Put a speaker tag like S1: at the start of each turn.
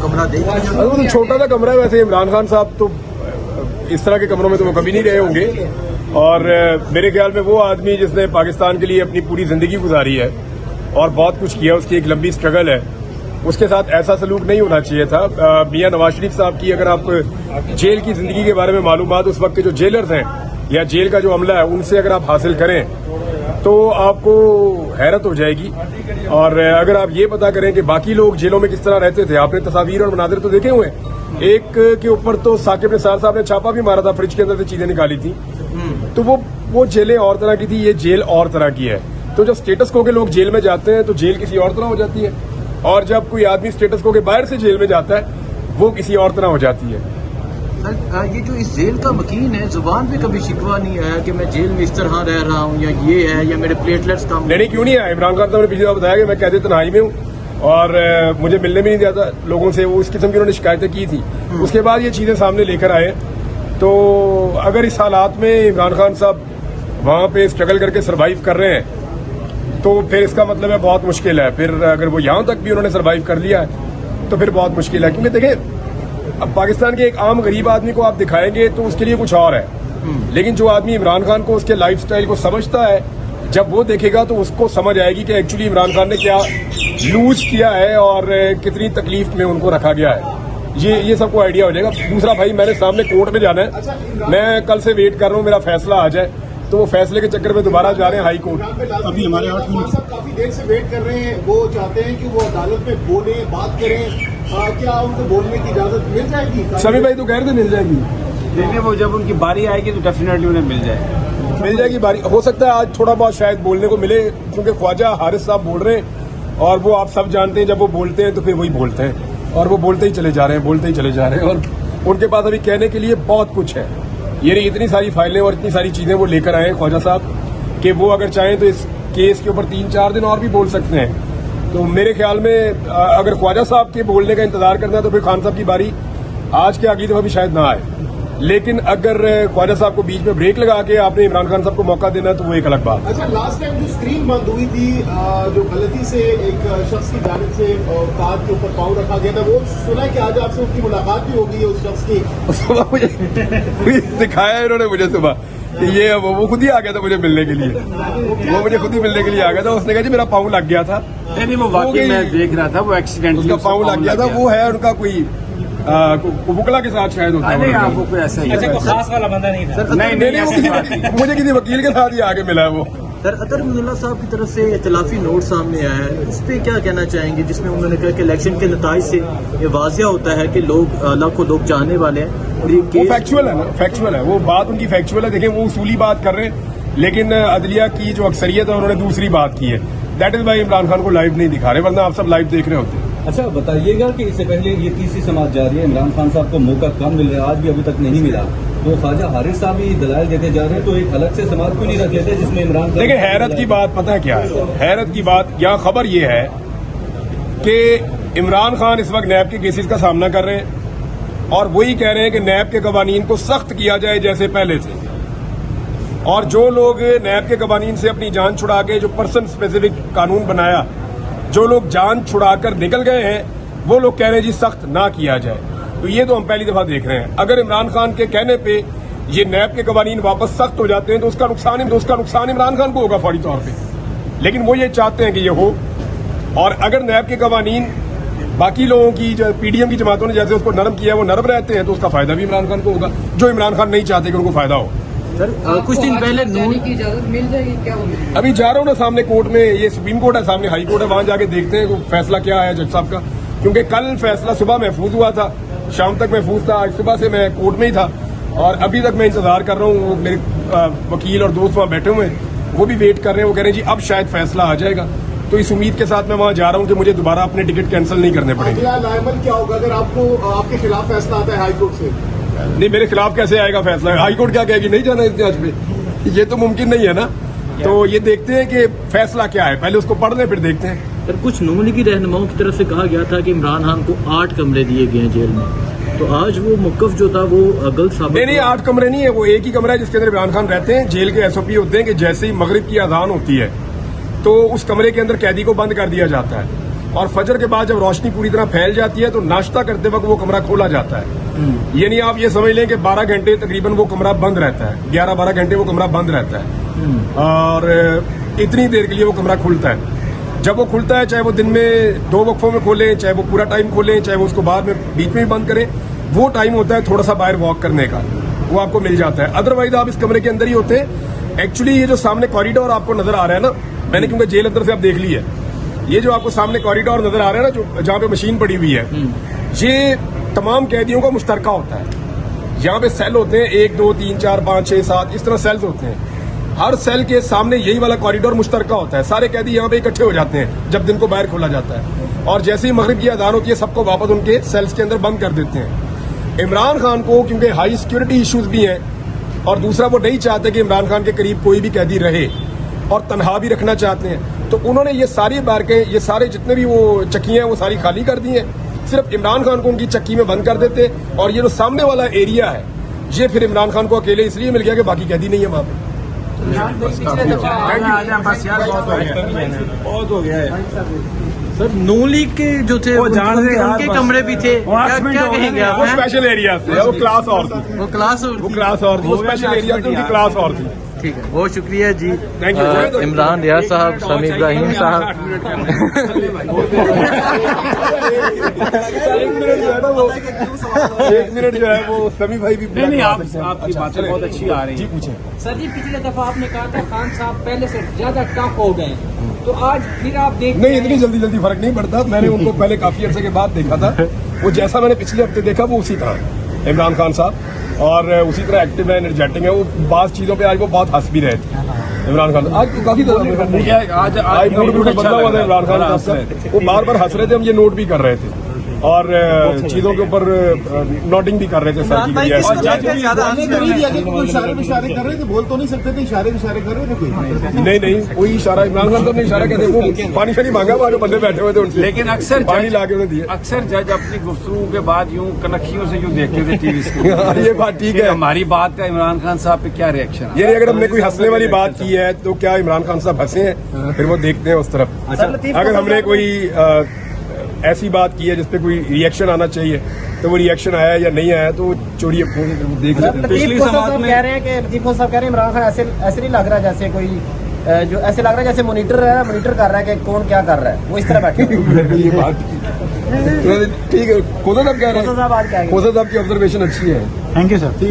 S1: कमरा देख लिया?
S2: वो तो छोटा सा कमरा है, वैसे इमरान खान साहब तो इस तरह के कमरों में तो वो कभी नहीं रहे होंगे, और मेरे ख्याल में वो आदमी जिसने पाकिस्तान के लिए अपनी पूरी जिंदगी गुजारी है और बहुत कुछ किया, उसकी एक लंबी स्ट्रगल है, उसके साथ ऐसा सलूक नहीं होना चाहिए था। मियां नवाज शरीफ साहब की अगर आप जेल की जिंदगी के बारे में मालूमात उस वक्त के जो जेलर्स हैं या जेल का जो अमला है उनसे अगर आप हासिल करें तो आपको हैरत हो जाएगी। और अगर आप ये पता करें कि बाकी लोग जेलों में किस तरह रहते थे, आपने तस्वीर और मनाजिर तो देखे हुए हैं। एक के ऊपर तो साकिब निसार साहब ने छापा भी मारा था, फ्रिज के अंदर से चीजें निकाली थी, तो वो जेलें और तरह की थी, ये जेल और तरह की है। तो जब स्टेटस को के लोग जेल में जाते हैं तो जेल किसी और तरह हो जाती है, और जब कोई आदमी स्टेटस को के बाहर से जेल में जाता है वो किसी और तरह हो जाती है।
S1: ये जो इस जेल का वकील है, जुबान पे कभी शिकवा नहीं आया कि मैं जेल में इस तरह रह रहा हूँ या ये है या मेरे प्लेटलेट्स कम?
S2: नहीं, क्यों नहीं आया? इमरान खान साहब ने पिछली बार बताया कि मैं कैद तन्हाई में हूँ और मुझे मिलने भी नहीं दिया था लोगों से, वो इस किस्म की उन्होंने शिकायतें की थी। उसके बाद ये चीजें सामने लेकर आए। तो अगर इस हालात में इमरान खान साहब वहां पे स्ट्रगल करके सर्वाइव कर रहे हैं तो फिर इसका मतलब है बहुत मुश्किल है। फिर अगर वो यहां तक भी उन्होंने सर्वाइव कर लिया है तो फिर बहुत मुश्किल है, क्योंकि देखिए अब पाकिस्तान के एक आम गरीब आदमी को आप दिखाएंगे तो उसके लिए कुछ और है, लेकिन जो आदमी इमरान खान को उसके लाइफस्टाइल को समझता है, जब वो देखेगा तो उसको समझ आएगी कि एक्चुअली इमरान खान ने क्या लूज किया है और कितनी तकलीफ में उनको रखा गया है। ये सबको आइडिया हो जाएगा। दूसरा भाई, मैंने सामने कोर्ट में जाना है, मैं कल से वेट कर रहा हूँ मेरा फैसला आ जाए, तो वो फैसले के चक्कर में दोबारा जा रहे हैं हाई कोर्ट।
S3: अभी हमारे 8 मिनट काफी देर से वेट कर रहे हैं, वो चाहते हैं कि वो अदालत में बोले, बात करें, क्या उनको बोलने की इजाजत मिल जाएगी?
S2: सभी भाई तो कह रहे थे मिल जाएगी,
S4: देखिए वो जब उनकी बारी आएगी तो डेफिनेटली उन्हें मिल जाएगी बारी। हो सकता है आज थोड़ा बहुत शायद बोलने को मिले, क्योंकि ख्वाजा हारिस साहब बोल रहे हैं और वो आप सब जानते हैं जब वो बोलते हैं तो फिर वही बोलते हैं और वो बोलते ही चले जा रहे हैं और उनके पास अभी कहने के लिए बहुत कुछ है। ये इतनी सारी फाइलें और इतनी सारी चीजें वो लेकर आए हैं ख्वाजा साहब कि वो अगर चाहें तो इस केस के ऊपर 3-4 दिन और भी बोल सकते हैं। तो मेरे ख्याल में अगर ख्वाजा साहब के बोलने का इंतजार करना है तो फिर खान साहब की बारी आज के अगली दफा भी शायद ना आए, लेकिन अगर ख्वाजा साहब को बीच में ब्रेक लगा के आपने इमरान खान साहब को मौका देना तो वो एक अलग बात।
S3: अच्छा, लास्ट टाइम जो स्क्रीन बंद हुई थी, जो गलती से एक शख्स की जानिब से कार के ऊपर पाँव रखा गया था, वो सुना कि आज आपसे उनकी मुलाकात भी हो गई है उस शख्स की?
S2: सुबह मुझे दिखाया इन्होंने मुझे सुबह कि ये वो खुद ही आ गया था मुझे मिलने के लिए, वो मुझे खुद ही मिलने के लिए आ गया था। उसने कहा जी मेरा पाँव लग गया था।
S4: नहीं, वो वाकई मैं देख रहा था, वो एक्सीडेंटली
S2: उसका पाँव लग गया था। वो है उनका कोई बुकला के साथ शायद होता है।
S4: नहीं, आपको कोई ऐसा ही
S5: खास वाला बंदा नहीं था।
S2: नहीं, मुझे किसी वकील के साथ ही आके मिला है वो।
S1: सर, अतर मुल्ला साहब की तरफ से इख्तिलाफी नोट सामने आया है, इस पे क्या कहना चाहेंगे, जिसमें उन्होंने कहा कि इलेक्शन के नताइज से ये वाजिया होता है कि लोग लाखों लोग चाहने वाले हैं और
S2: वो फैक्चुअल है ना, फैक्चुअल है वो बात, उनकी फैक्चुअल है। देखिए वो उसूली बात कर रहे हैं, लेकिन अदलिया की जो अक्सरियत है उन्होंने दूसरी बात की है। That is why Imran Khan को लाइव नहीं दिखा रहे, वरना आप सब लाइव देख रहे होते।
S6: अच्छा बताइएगा कि इससे पहले ये तीसरी समाज जा रही है, इमरान खान साहब को मौका कम मिल रहा है, आज भी अभी तक नहीं मिला, तो ख्वाजा हारिस साहब ही दलाल देते जा रहे हैं, तो एक अलग से समाज क्यों नहीं रख लेते जिसमें इमरान खान?
S2: देखिए हैरत की बात पता है क्या है? हैरत की बात यहाँ खबर ये है कि इमरान खान इस वक्त नैब के केसेस का सामना कर रहे हैं और वही कह रहे हैं कि नैब के कवानीन को सख्त किया जाए जैसे पहले थे, और जो लोग नैब के कवानीन से अपनी जान छुड़ा के जो पर्सन स्पेसिफिक कानून बनाया, जो लोग जान छुड़ाकर निकल गए हैं, वो लोग कह रहे हैं जी सख्त ना किया जाए। तो ये तो हम पहली दफा देख रहे हैं। अगर इमरान खान के कहने पे ये नैब के कवानीन वापस सख्त हो जाते हैं तो उसका नुकसान इमरान खान को होगा फौरी तौर पे, लेकिन वो ये चाहते हैं कि ये हो। और अगर नैब के कवानीन बाकी लोगों की जो पीडीएम की जमातों ने जैसे उसको नरम किया, वो नरम रहते हैं, तो उसका फायदा भी इमरान खान को होगा, जो इमरान खान नहीं चाहते कि उनको फायदा हो।
S1: सर, कुछ दिन पहले
S5: जाने की इजाजत मिल जाएगी क्या?
S2: अभी जा रहा हूँ ना सामने कोर्ट में, ये सुप्रीम कोर्ट है, सामने हाई कोर्ट है, वहां जाके देखते हैं फैसला क्या है जज साहब का, क्योंकि कल फैसला सुबह महफूज हुआ था, शाम तक महफूज था, आज सुबह से मैं कोर्ट में ही था और अभी तक मैं इंतजार कर रहा हूँ। मेरे वकील और दोस्त वहाँ बैठे हुए हैं, वो भी वेट कर रहे हैं, वो कह रहे हैं जी अब शायद फैसला आ जाएगा। तो इस उम्मीद के साथ मैं वहाँ जा रहा हूँ कि मुझे दोबारा अपने टिकट कैंसिल नहीं करने पड़ेंगे।
S3: क्या होगा अगर आपको आपके खिलाफ फैसला आता है हाई कोर्ट से?
S2: नहीं, मेरे खिलाफ कैसे आएगा फैसला? हाई कोर्ट क्या कहेगी नहीं जाना इस जज पे? ये तो मुमकिन नहीं है ना। तो ये देखते हैं कि फैसला क्या है, पहले उसको पढ़ लें फिर देखते हैं।
S1: सर, कुछ नून लीगी रहनुमाओं की तरफ से कहा गया था कि इमरान खान को 8 कमरे दिए गए हैं जेल में, तो आज वो मुकफ जो था वो गलत साबित?
S2: नहीं, 8 कमरे नहीं है, वो एक ही कमरा है जिसके अंदर इमरान खान रहते हैं। जेल के एसओपी होते हैं कि जैसे ही मगरिब की अजान होती है तो उस कमरे के अंदर कैदी को बंद कर दिया जाता है اور فجر کے بعد جب روشنی پوری طرح پھیل جاتی ہے تو ناشتہ کرتے وقت وہ کمرہ کھولا جاتا ہے. یعنی آپ یہ سمجھ لیں کہ 12 گھنٹے تقریباً وہ کمرہ بند رہتا ہے, 11-12 گھنٹے وہ کمرہ بند رہتا ہے, اور اتنی دیر کے لیے وہ کمرہ کھلتا ہے. جب وہ کھلتا ہے, چاہے وہ دن میں 2 وقفوں میں کھولیں, چاہے وہ پورا ٹائم کھولیں, چاہے وہ اس کو بعد میں بیچ میں بھی بند کریں, وہ ٹائم ہوتا ہے تھوڑا سا باہر واک کرنے کا, وہ آپ کو مل جاتا ہے. ادروائز آپ اس کمرے کے اندر ہی ہوتے ہیں. ایکچولی یہ جو سامنے کوریڈور آپ کو نظر آ رہا ہے نا, میں نے کیونکہ جیل اندر سے آپ دیکھ لی ہے, یہ جو آپ کو سامنے کوریڈور نظر آ رہا ہے نا, جو جہاں پہ مشین پڑی ہوئی ہے, یہ تمام قیدیوں کا مشترکہ ہوتا ہے. یہاں پہ سیل ہوتے ہیں 1 2 3 4 5 6 7 اس طرح سیلز ہوتے ہیں. ہر سیل کے سامنے یہی والا کوریڈور مشترکہ ہوتا ہے. سارے قیدی یہاں پہ اکٹھے ہو جاتے ہیں جب دن کو باہر کھولا جاتا ہے, اور جیسے ہی مغرب کی اذان ہوتی ہے سب کو واپس ان کے سیلز کے اندر بند کر دیتے ہیں. عمران خان کو کیونکہ ہائی سیکورٹی ایشوز بھی ہیں, اور دوسرا وہ نہیں چاہتے کہ عمران خان کے قریب کوئی بھی قیدی رہے, اور تنہا بھی رکھنا چاہتے ہیں, تو انہوں نے یہ ساری بارکیں, یہ سارے جتنے بھی وہ چکیاں ہیں وہ ساری خالی کر دی ہیں. صرف عمران خان کو ان کی چکی میں بند کر دیتے, اور یہ جو سامنے والا ایریا ہے یہ پھر عمران خان کو اکیلے اس لیے مل گیا کہ باقی قیدی نہیں ہے وہاں پہ.
S4: بہت ہو گیا ہے.
S1: سر نون لیگ کے جو تھے
S4: وہ جان رہے
S1: ان کے کمرے بھی تھے, کیا کہیں گے آپ؟
S2: وہ اسپیشل ایریا تھے, وہ کلاس اور تھی,
S1: وہ کلاس
S2: وہ کلاس اور تھی, وہ اسپیشل ایریا تھی, ان کی کلاس اور تھی.
S1: ٹھیک ہے, بہت شکریہ جی.
S2: Thank you.
S1: عمران ریاض صاحب, سمیع ابراہیم صاحب.
S2: ایک منٹ جو ہے وہ سمی بھائی بھی
S4: نہیں, آپ کی باتیں بہت اچھی آ رہی ہیں.
S2: جی پوچھیں.
S5: سر جی پچھلے دفعہ آپ نے کہا تھا خان صاحب پہلے سے زیادہ ٹف ہو گئے, تو آج پھر آپ دیکھ
S2: نہیں, اتنی جلدی فرق نہیں پڑتا. میں نے ان کو پہلے کافی عرصے کے بعد دیکھا تھا, وہ جیسا میں نے پچھلے ہفتے دیکھا وہ اسی طرح عمران خان صاحب, اور اسی طرح ایکٹیو ہے, انرجیٹک ہے. وہ بعض چیزوں پہ آج وہ بہت ہنس بھی رہے تھے عمران خان. آج کافی آج موڈ بھی بدلا ہوا تھا عمران خان صاحب, وہ بار بار ہنس رہے تھے, ہم یہ نوٹ بھی کر رہے تھے, اور چیزوں کے اوپر نوٹنگ بھی کر رہے تھے.
S3: اشارے کر رہے تھے, بول تو نہیں سکتے تھے, اشارے کر رہے تھے کوئی
S2: نہیں, کوئی اشارہ عمران خان صاحب نے اشارہ کہتے وہ پانی شانی مانگا, وہاں جو بندے بیٹھے ہوئے تھے ان سے,
S4: لیکن اکثر
S2: پانی لا کے انہیں دیے.
S4: اکثر جج اپنی گفتگو کے بعد یوں کنکھیوں سے یوں دیکھتے تھے ٹی وی اسکرین.
S2: یہ بات ٹھیک ہے.
S4: ہماری بات کا عمران خان صاحب پہ کیا ریئیکشن ہے؟
S2: یہ اگر ہم نے کوئی ہنسنے والی بات کی ہے تو کیا عمران خان صاحب ہنسے ہیں, پھر وہ دیکھتے ہیں اس طرف. اگر ہم نے کوئی ایسی بات کی ہے جس پہ کوئی ریئیکشن آنا چاہیے تو وہ ریئیکشن آیا یا نہیں آیا تو چوری دیکھ لیتے ہیں.
S4: پچھلی سماعت میں
S7: کہہ رہے ہیں کہ لطیف صاحب کہہ رہے ہیں عمران خان ایسے نہیں لگ رہا جیسے کوئی جو ایسے لگ رہا ہے جیسے مانیٹر کر رہا ہے کہ کون کیا کر رہا ہے, وہ اس طرح بیٹھے
S2: یہ بات ٹھیک ہے. کوزا صاحب کہہ رہے ہیں,
S7: صاحب آج کیا
S2: کوزا صاحب کی آبزرویشن اچھی ہے.
S7: Thank you sir.